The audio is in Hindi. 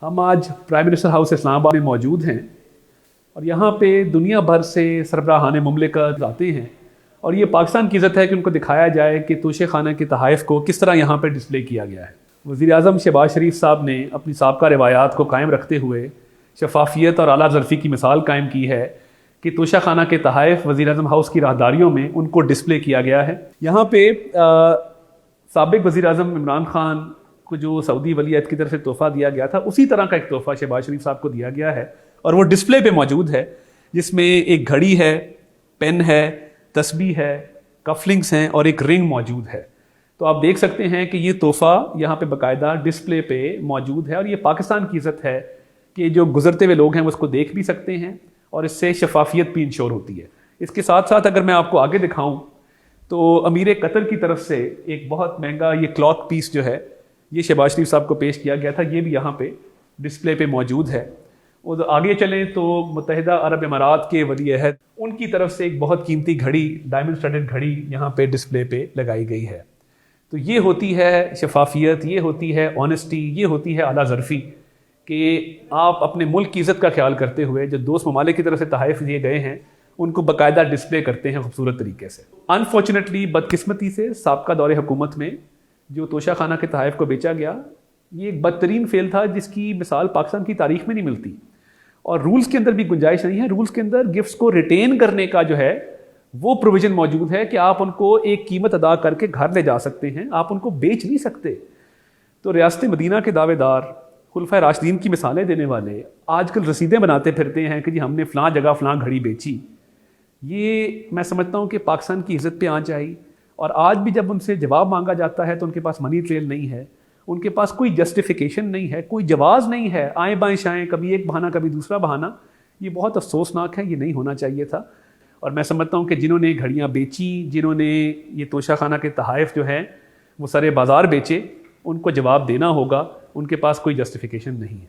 हम आज प्राइम मिनिस्टर हाउस इस्लामाबाद में मौजूद हैं और यहाँ पे दुनिया भर से सरबराहान मुमलिकत आते हैं और ये पाकिस्तान की इज़्ज़त है कि उनको दिखाया जाए कि तोशे खाना के तहाइफ़ को किस तरह यहाँ पर डिस्प्ले किया गया है। वज़ीर-ए-आज़म शहबाज शरीफ साहब ने अपनी साबका रिवायात को कायम रखते हुए शफाफियत और आला ज़रफ़ी की मिसाल कायम की है कि तोशा खाना के तहाइफ़ वज़ीर-ए-आज़म हाउस की राहदारियों में उनको डिस्प्ले किया गया है। यहाँ पे साबिक़ वज़ीर-ए-आज़म इमरान खान को जो सऊदी वलीअहद की तरफ से तोहफ़ा दिया गया था, उसी तरह का एक तोहफ़ा शहबाज शरीफ साहब को दिया गया है और वो डिस्प्ले पे मौजूद है, जिसमें एक घड़ी है, पेन है, तस्बीह है, कफलिंग्स हैं और एक रिंग मौजूद है। तो आप देख सकते हैं कि ये तोहफ़ा यहाँ पे बाकायदा डिस्प्ले पे मौजूद है और ये पाकिस्तान की इज़्ज़त है कि जो गुजरते हुए लोग हैं वो उसको देख भी सकते हैं और इससे शफाफियत भी इंश्योर होती है। इसके साथ साथ अगर मैं आपको आगे दिखाऊं तो अमीर कतर की तरफ से एक बहुत महंगा ये क्लॉथ पीस जो है ये शहबाज शरीफ साहब को पेश किया गया था, ये भी यहाँ पे डिस्प्ले पे मौजूद है। और आगे चलें तो मुत्तहिदा अरब इमारात के वलीअहद उनकी तरफ से एक बहुत कीमती घड़ी, डायमंड स्टडेड घड़ी यहाँ पे डिस्प्ले पे लगाई गई है। तो ये होती है शफाफियत, ये होती है ऑनेस्टी, ये होती है आला ज़रफ़ी कि आप अपने मुल्क की इज़्ज़त का ख्याल करते हुए जो दोस्त ममालिक की तरफ से तहाइफ़ दिए गए हैं उनको बाकायदा डिस्प्ले करते हैं खूबसूरत तरीके से। अनफॉर्चुनेटली, बदकिस्मती से साबका दौरे हुकूमत में जो तोशा खाना के तहाइफ़ को बेचा गया, ये एक बदतरीन फेल था जिसकी मिसाल पाकिस्तान की तारीख में नहीं मिलती और रूल्स के अंदर भी गुंजाइश नहीं है। रूल्स के अंदर गिफ्ट्स को रिटेन करने का जो है वो प्रोविज़न मौजूद है कि आप उनको एक कीमत अदा करके घर ले जा सकते हैं, आप उनको बेच नहीं सकते। तो रियासत मदीना के दावेदार, खुलफाए राशिदीन की मिसालें देने वाले आजकल रसीदें बनाते फिरते हैं कि जी हमने फ़लाँ जगह फ़लाँ घड़ी बेची। ये मैं समझता हूँ कि पाकिस्तान की इज़्ज़त पे आँच आई और आज भी जब उनसे जवाब मांगा जाता है तो उनके पास मनी ट्रेल नहीं है, उनके पास कोई जस्टिफिकेशन नहीं है, कोई जवाज़ नहीं है, आएँ बाएँ शाएँ, कभी एक बहाना कभी दूसरा बहाना। ये बहुत अफसोसनाक है, ये नहीं होना चाहिए था। और मैं समझता हूँ कि जिन्होंने घड़ियाँ बेची, जिन्होंने ये तोशा खाना के तहाइफ़ जो हैं वो सरे बाज़ार बेचे, उनको जवाब देना होगा, उनके पास कोई जस्टिफिकेशन नहीं है।